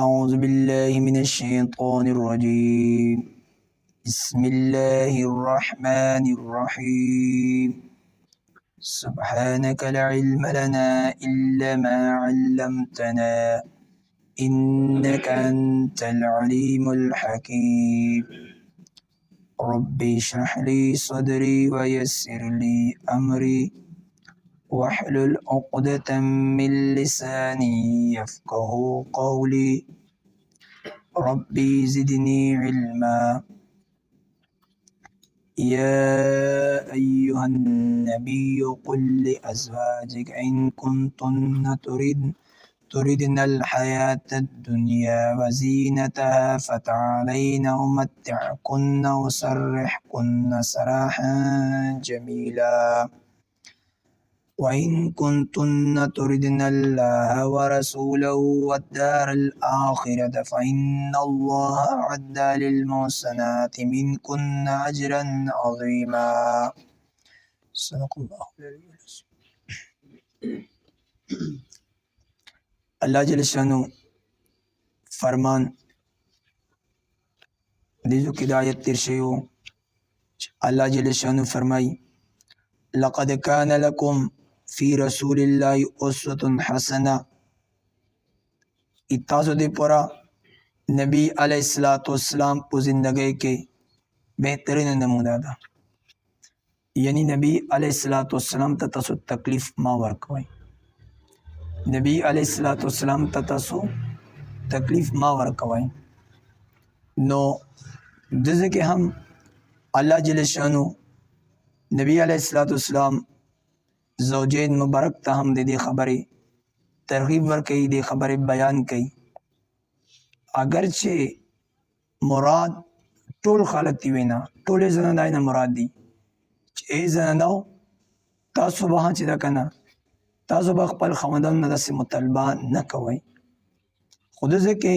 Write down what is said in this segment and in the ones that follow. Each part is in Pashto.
أعوذ بالله من الشيطان الرجيم. بسم الله الرحمن الرحيم. سبحانك لا علم لنا إلا ما علمتنا إنك أنت العليم الحكيم. ربي اشرح لي صدري ويسر لي أمري واحلل عقدة من لساني يفقه قولي. ربي زدني علما. يا أيها النبي قل لأزواجك إن كنتن تردن الحياة الدنيا وزينتها فتعالين أمتعكن وسرحكن سراحا جميلا. وإن كنتن تردن الله ورسوله والدار الآخرة فإن الله أعد للمحسنات منكن أجرا عظيما. صدق الله العلي العظيم. اللہ جل شانو فرمان دیزو کی دعایت ترشیو. اللہ جل شانو فرمائی لقد كان لكم فی رسول اللہ اسوة حسنہ. اتاسو دے پورا نبی علیہ السلام پو زندگی کے بہترین نمونہ دا. یعنی نبی علیہ السلام تا تاسو تکلیف ما ورکوئی. نبی علیہ السلام تا تاسو تکلیف ما ورکوئی. نو جزے کہ ہم اللہ جل شانو نبی علیہ السلام زوجین مبارک تا ہم دے خبری ترغیب ورکی، دے خبری بیان کی. اگرچہ مراد ټول خلق دی وینا، ټول زنانه نه مراد دی چې ای زنانو تاسو به چې دا کنه تاسو به خپل خاوندانو نه داسې مطالبه نه کوئ. خو داسې کې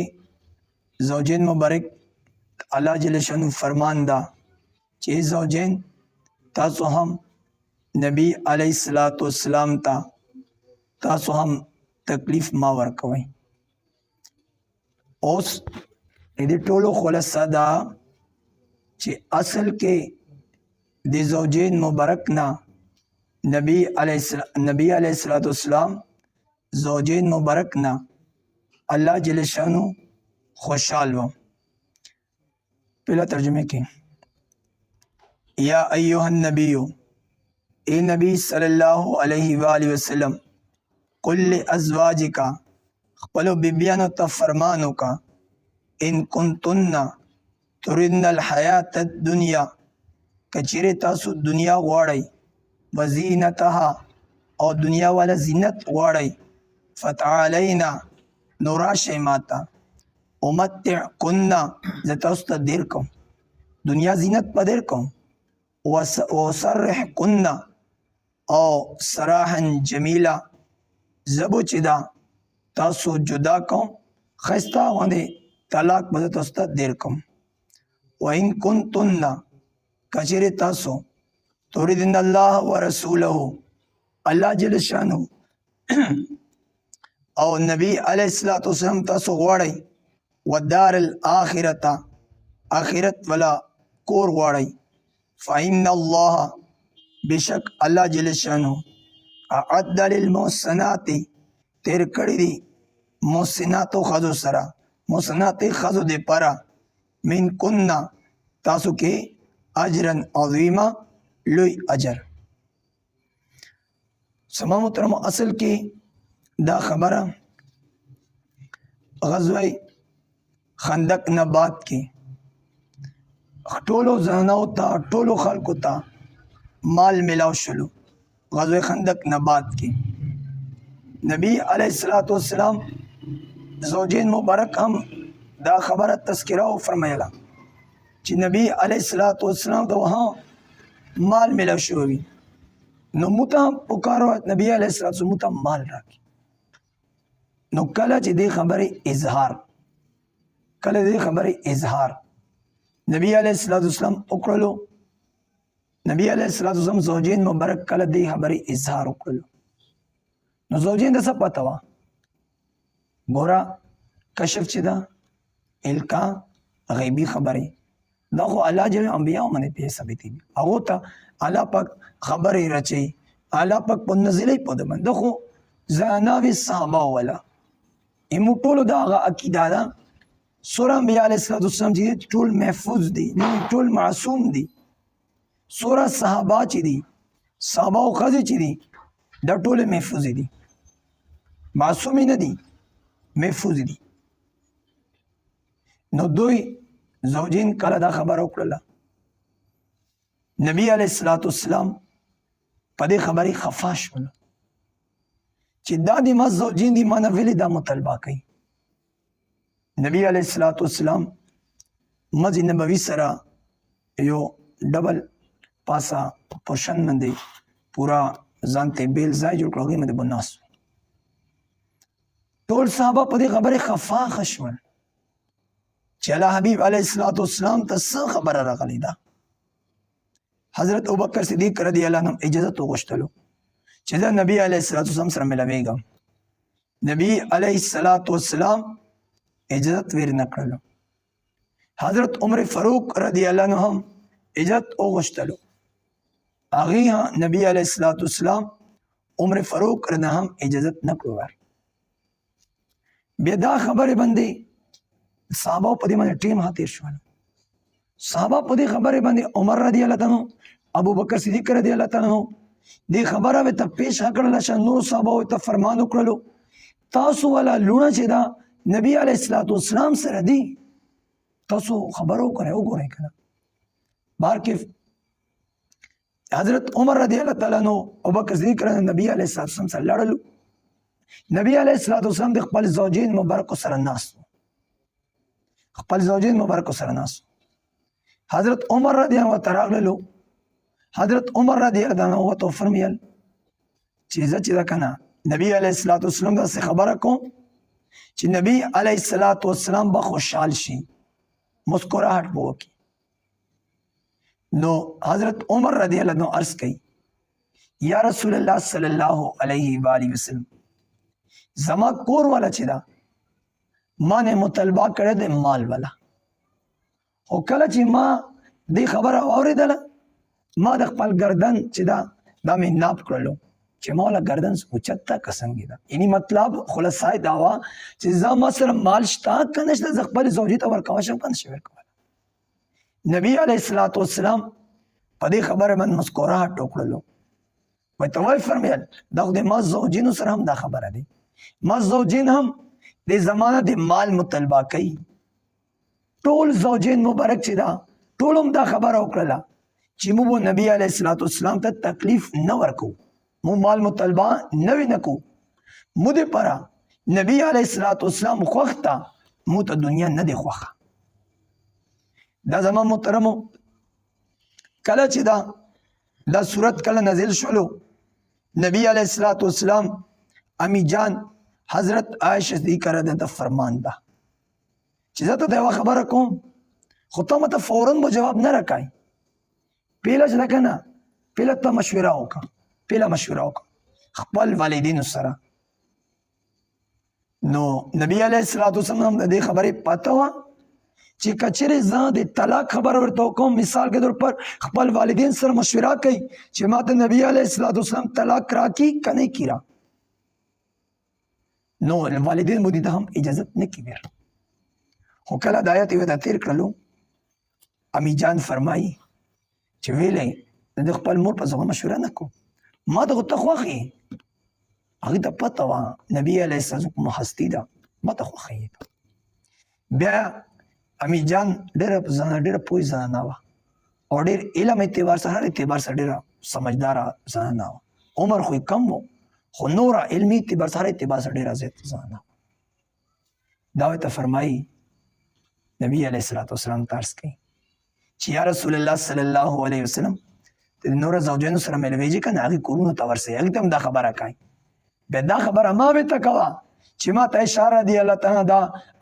زوجین مبارک الله جل شانو فرمان دا چې ای زوجین تاسو هم نبی علیہ السلام تا تاسو هم تکلیف ما ورکوئ. اوس دې ټولو خلاصه دا چې اصل کې د زوجین مبارک نه نبی علیہ السلام زوجین مبارک نه اللہ جل شانو خوشحال و. پہلا ترجمے کی یا ایوہ النبی، اے نبی صلی اللہ علیہ وآلہ وسلم، قل لازواجکا خپلو بیبیانو تا فرمانو کا ان کنتن تردن الحیات الدنیا کچری تاسو دنیا غواړئ وزینتها او دنیا والا زینت غواړئ فتعالینا نو راشئ ماتا امتعکن زه تاسو ته دیر کوم دنیا زینت په دیر کوم وسرحکن او سراحا جمیلا زبو چې دا تاسو جدا کوم خسته باندې طلاق به تاسو ته دیر کوم. وإن كنتن کچری تاسو تريدن الله ورسوله الله جل شانو او نبی علیہ السلام تاسو غواړئ ودار الاخرة آخرت ولا کور غواړئ فإن الله بشک الله جل شانو اعد للمحسنات تیر کړی دی محسناتو خذو سرا محسنات خذو دے پارا من کننا تاسو کے اجرن عظیما لوی اجر. سما محترم اصل کی دا خبرہ غزوہ خندق نبات کی ټولو زنانو تا ټولو خلکو تا مال ملاو شلو. غزوہ خندق نبات کی نبی علیہ السلام زوجین مبارک ہم دا خبر تذکرہ فرمایلا چې نبی علیہ السلام دا وہاں مال ملاو شوی نو موتا پکارو نبی علیہ السلام موتا مال راکی. نو کله چې دی خبری اظہار نبی علیہ السلام اکرلو نبی علیہ السلام زوجین مبارک کله دی خبری اظہار اکرلو. نو زوجین دا سب پتا وا گورا کشف چې دا الکا غیبی خبرې دا خو الله جل انبیاء باندې په ثابتې دي هغه ته الله پاک خبرې رچي الله پاک په نزلې په دمن خو زناوي صحابه ولا ایمو ټول دا عقیده ده سورہ انبیاء علیہ السلام چې ټول محفوظ دي ټول معصوم دي سورہ صحابه چې دي صحابه او خزي چې دي دا ټول محفوظ دي معصوم نه دي محفوظ دي نو دوی زوجین کله دا خبر وکړه نبی علیہ السلام په دې خبرې خفا شول چې دا د ما زوجین دي ما نه ویلې دا مطالبه کوي نبی علیہ السلام مسجد نبوي سره یو ډبل پاسا پرشن باندې پورا ځانته بیل ځای جوړ کړو باندې بناس ټول صحابه په دې خبره خفا خشول چې الله حبیب علیہ السلام ته څه خبره راغلی ده حضرت ابوبکر صدیق رضی الله عنه اجازه وغوښتلو چې دا نبی علیہ السلام سره ملويږم نبی علیہ السلام اجازت ور نکړلو حضرت عمر فاروق رضی الله عنه هم اجازت وغوښتلو هغه نبی علیہ السلام عمر فاروق رضی هم اجازت نکړو بیا دا خبره باندې صحابه په دې باندې ټیم حاضر شول صحابه په دې خبره باندې عمر رضی الله عنه ابو بکر صدیق رضی الله عنه دې خبره ته پیش کړل چې نور صحابه ته فرمان وکړلو تاسو ولا لونه چې دا نبی علیہ السلام سره دی تاسو خبرو کوي وګورئ کنه بار کې حضرت عمر رضی الله تعالی عنہ ابو بکر صدیق نبی علیہ السلام سره لړلو نبی علیہ السلام د خپل زوجین مبارک سره ناس خپل زوجین مبارک سره ناس حضرت عمر رضی الله تعالی عنہ حضرت عمر رضی الله عنه تو فرمایل چې دا کنه نبی علیہ السلام دا خبره کوم چې نبی علیہ السلام به خوشحال شي مسکراہٹ بو کی نو حضرت عمر رضی اللہ عنہ عرض کی یا رسول اللہ صلی اللہ علیہ وآلہ وسلم زما کور والا چې دا ما نه مطالبه کړې د مال والا او کله چې ما دې خبره اوریدله ما د خپل گردن چې دا مې ناپ کړلو چې مولا گردن اوچتا کسنګي دا یعنی مطلب خلاصای داوا چې زما سره مال شتا کنه چې خپل زوجي ته ورکاو شم کنه شي ورکول نبی علیہ السلام په دې خبره باندې مسکراہٹ وکړلو وای توای فرمایل دا د ما زوجینو سره هم دا خبره دي ما زوجین هم د زمانه د مال مطالبه کوي ټول زوجین مبارک چې دا ټول هم دا خبره وکړه چې موږ نبی علیہ السلام ته تکلیف نه ورکو مو مال مطالبه نه وینکو مو دې پرا نبی علیہ السلام خوخته مو ته دنیا نه دی خوخه دا زمان محترمو کله چې دا صورت کله نازل شولو نبی علیہ السلام امی جان حضرت عائشہ صدیقہ رضی اللہ عنہا فرمان دا چې زه ته یوه خبره کوم خو ته ماته فوراً به جواب نه راکای پیله چې ده که نه پیله ته مشوره وکړه خپل والدینو سره نو نبی علیہ السلام د دې خبرې پته وه چې کچره زه د طلاق خبر ورته کوم مثال کے طور پر خپل والدین سره مشوره کوي چې ماته نبی علیہ السلام طلاق راکی کنه کیرا نو والدین مو دې هم اجازه نه کیږي خو کله د آیت یو تیر کړلو امی جان فرمایي چې ویلې د خپل مور په ځای مشوره نه کوم ما ته خوخي هغه ته پته و نبی علیہ السلام هستی دا ما ته خوخي بیا امی جان ډېره پوه زنانه وه او ډېر علم اعتبار سره ډېره سمجداره زنانه وه عمر خو کم و خو نوره علمي اعتبار سره ډېره زیات زنانه وه دا ورته فرمایي نبی علیہ السلام ترس کوي چې یا رسول الله صلی الله علیه وسلم د نور زوجینو سره ملویږي کنه هغه کورونو ته ورسې هغه ته هم دا خبره کوي به دا خبره ما به ته کوه چې ما ته اشاره دی الله تعالی دا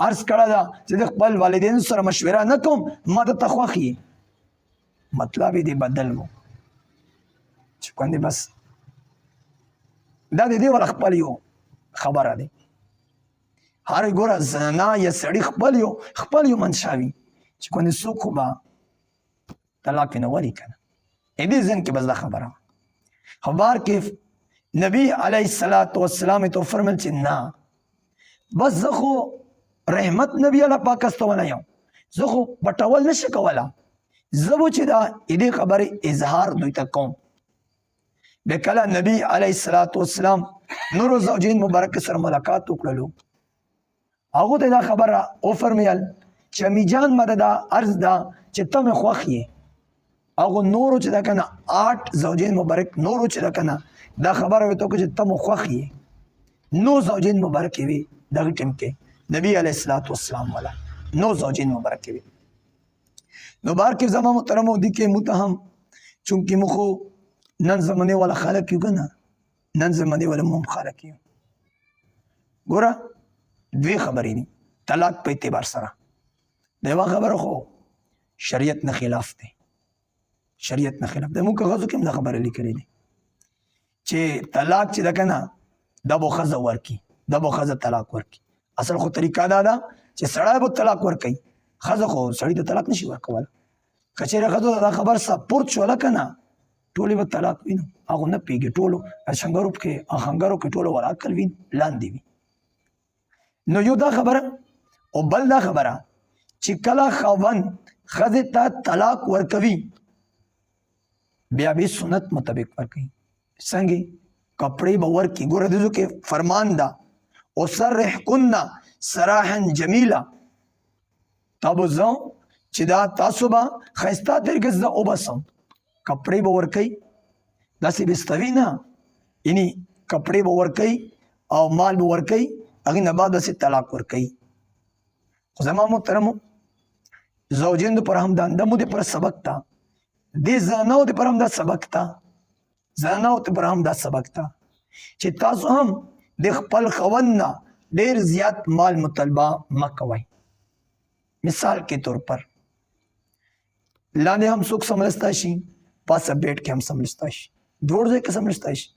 عرض کړه دا چې د خپل والدینو سره مشوره نه کوم ما ته خوخي مطلب دې بدل وو چې کنده بس دا دې ور خپل یو خبره دی هر ګوره زنا یا سړي خپل یو منشا وي چې کنه څوک خو به طلاق نه ولي که نه دې ذهن کې بس دا خبره خو بار کې نبی علیه السلام تو فرمایل چې نه بس زه خو رحمت نبی الله پاک استونه یم زه خو پټول نشي کولا زه به چې دا دې خبرې اظهار دوی ته کوم به کله نبی علیه السلام نور زوجین مبارک سره ملاقات وکړلو هغه ته دا خبره او فرمایل چې امی جان مده دا عرض دا چې ته مې خوښ یې هغه نورو چې دا کنه 8 زوجین مبارک نورو چې دا کنه دا خبره وته چې ته مې خوښ یې نو زوجین مبارک وي دغه ټیم کې نبی علیه السلام والا نو زوجین مبارک وي نو بار کې زما محترم دي کې متهم چونکی مخو نن زمانه والا خلک یو کنه نن زمانه والا مم خلک یو ګوره دوی خبرې دي طلاق په اعتبار سره دا خبره خو شریعت نه خلاف دی شریعت نه خلاف دی موږ غوښتو کوم دا خبره لیکلې دي چې طلاق چې دا کنه دا بو خزه ورکی دا بو خزه طلاق ورکی اصل خو طریقه دا ده چې سړی به طلاق ورکي خزه خو سړی ته طلاق نشي ورکول کچېره خزه دا خبر سپورت شو لکنه ټولې به طلاق وینو هغه نه پیږي ټولو اشنګرو کې اخنګرو کې ټولو وراکل وین لاندې وي نو یو دا خبره او بل دا خبره چې کله خاوند خزه ته طلاق ورکوي بیا به سنت مطابق ورکوي څنګه کپڑے به ورکي ګوره دې کې فرمان دا او سرح كنا سراحا جمیلا تابو زو چې دا تاسو به خسته طریقې زه او بسم کپڑے به ورکي داسې بستوي نه یعنی کپڑے به ورکي او مال به ورکي هغه نه بعد داسې طلاق ورکي خو زما محترمو زوجین پر هم دمو دې پر سبق تا دې زناو دې پر هم دا سبق تا زناو دې پر هم دا سبق تا چې تاسو هم د خپل خاوند نه ډېر زیات مال مطالبه مکوئ مثال کے طور پر لاندې هم څوک سمجھتا شي پاسه بیٹھ کې هم سمجھتا شي دوړ ځای کې سمجھتا شي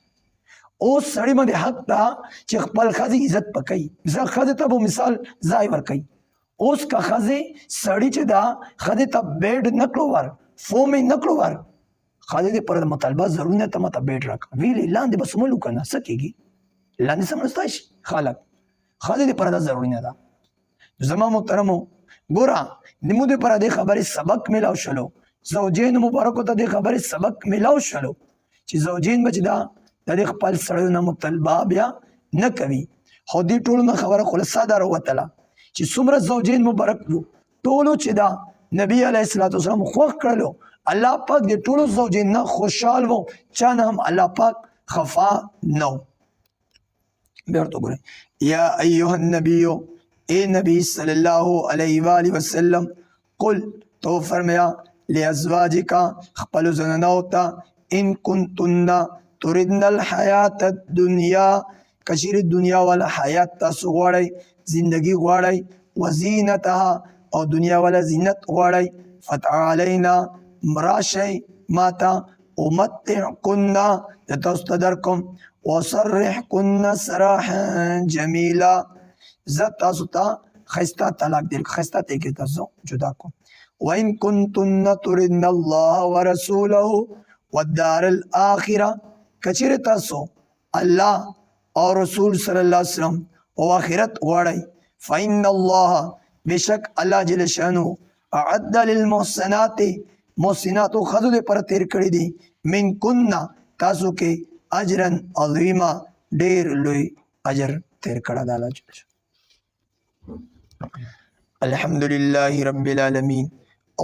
اوس سړی باندې حق ده چې خپل ښځې عزت پکوي زه ښځې ته به مثال ځای ورکوي اوس که ښځې سړی چې ده ښځې ته بیډ نه کړو ور فوم یې نه کړو ور ښځې دې پر مطالبه ضروري نه ته ماته بیډ راکړه ویلې لاندې به سملو که نه څه کېږي لاندې سمجھتا شي خلک ښځې دې پر دا ضروري نه ده زما محترمو ګوره زموږ دپاره دې خبرې سبق میلاو شلو زوجین مبارکو ته دې خبرې سبق میلاو شلو چې زوجین به چې دا د دې خپل سړیو نه مطالبه بیا نه کوي خو دې ټولو نه خبره خلاصه دا راوتله چې څومره زوجین مبارک وو ټولو چې دا نبی علیه السلام خوښ کړلو الله پاک دې ټولو زوجین نه خوشحال وو چا نه هم الله پاک خفا نه و بیا ورته ګورئ یا ایها النبی اے نبی صلی اللہ علیہ وآلہ وسلم قل تو فرمایا لازواجک خپل زنانو ته ان کنتن تردن الحیات الدنیا کشیر دنیا والا حیات تاسو غواړئ زندگی غواړئ وزینتها او دنیا والا زینت غواړئ فتعالینا مراشئ ماتا امتعکن تاسو ته درکم وصرحکن سراحا جمیلا زه تاسو ته ښایسته طلاق درکړم ښایسته طریقې تاسو جدا کوم وان کنتن تردن الله ورسوله والدار الاخره کچېرې تاسو الله او رسول صلی الله علیه وسلم او آخرت غواړئ فإن الله بشک الله جل شانه اعد للمحسنات محسناتو ښځو دپاره تیر کړي دي من کننا تاسو کې اجرا عظیما ډېر لوی اجر تیر کړی دی الله جل شانه الحمد لله رب العالمين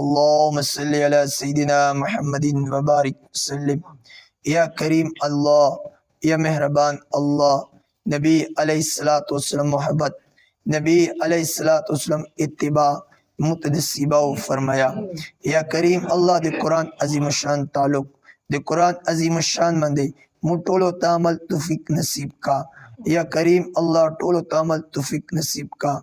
اللهم صل على سيدنا محمد وبارك وسلم یا کریم اللہ یا مہربان اللہ نبی علیہ السلام محبت نبی علیہ السلام اتباع متدسیبہ فرمایا یا کریم اللہ دے قرآن عظیم الشان تعلق دے قرآن عظیم الشان مندے مو ټولو تعمل توفیق نصیب کا یا کریم اللہ ټولو تعمل توفیق نصیب کا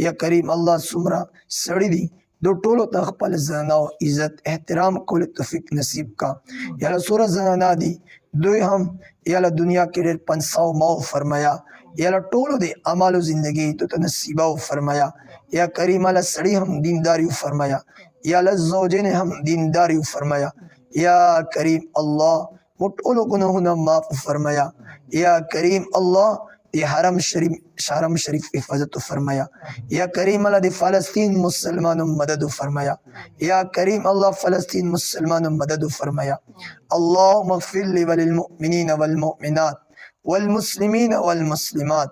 یا کریم اللہ سمرا سڑی دی دو ټولو ته خپل زنانو عزت احترام کول توفیق نصیب کا یا سورہ زنانا دی دوی هم یا دنیا کې ډېر 500 مو فرمایا या अल्लाह टोलो दे अमालो जिंदगी तो नसीबा फरमाया। या करीम अल्लाह सड़ी हम दीनदारी फरमाया। या अल्लाह ज़ौजे ने हम दीनदारी फरमाया। या करीम अल्लाह वो टोलो गुनाहों माफ फरमाया। या करीम अल्लाह ये हरम शरीफ हिफाजत फरमाया। या करीम अल्लाह दे फ़लस्तीन मुसलमानों मदद फरमाया। या करीम अल्लाह फ़लस्तीन मुसलमानों मदद फरमाया। अल्लाहुम्मा ग़फ़िर लि वलिल मुअमिनीन वल मुअमिनात वल मुस्लिमीन वल मुस्लिमात।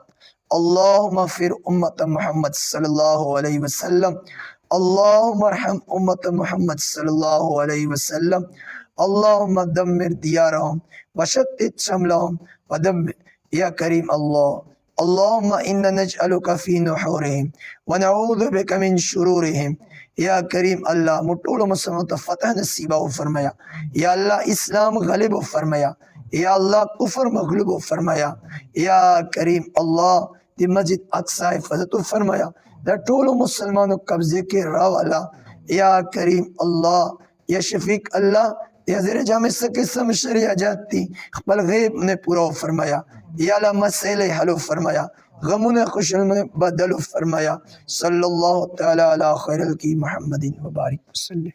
अल्लाहुम्मा ग़फ़िर उम्मत मुहम्मद सल्लल्लाहु अलैहि वसल्लम। अल्लाहुम्मा अरहम उम्मत मुहम्मद सल्लल्लाहु अलैहि वसल्लम। अल्लाहुम्मा दम्मिर दियारहुम वशत्तित शमलहुम वदम्मिर या करीम अल्लाह। अल्लाहुम्मा इन्ना नजअलुका फी नुहूरिहिम व नऊज़ु बिका मिन शुरूरिहिम। या करीम अल्लाह मुटोलो मुसलमान तो फतह नसीबा फरमाया। या अल्लाह इस्लाम गलिब फरमाया। या अल्लाह कुफर मगलूब फरमाया। या करीम अल्लाह दी मस्जिद अक्सा हिफाजत फरमाया। दा टोलो मुसलमानों कब्जे के रावाला। या करीम अल्लाह या शफीक अल्लाह या ज़ेरे जामे सके समशरिया जाती खपल गैब ने पूरा फरमाया। या अल्लाह मसले हलो फरमाया। गमों ने खुशियों में बदल फरमाया। सल्लल्लाहु तआला अला खैरिल की मुहम्मदिन व बारिक वसल्लम।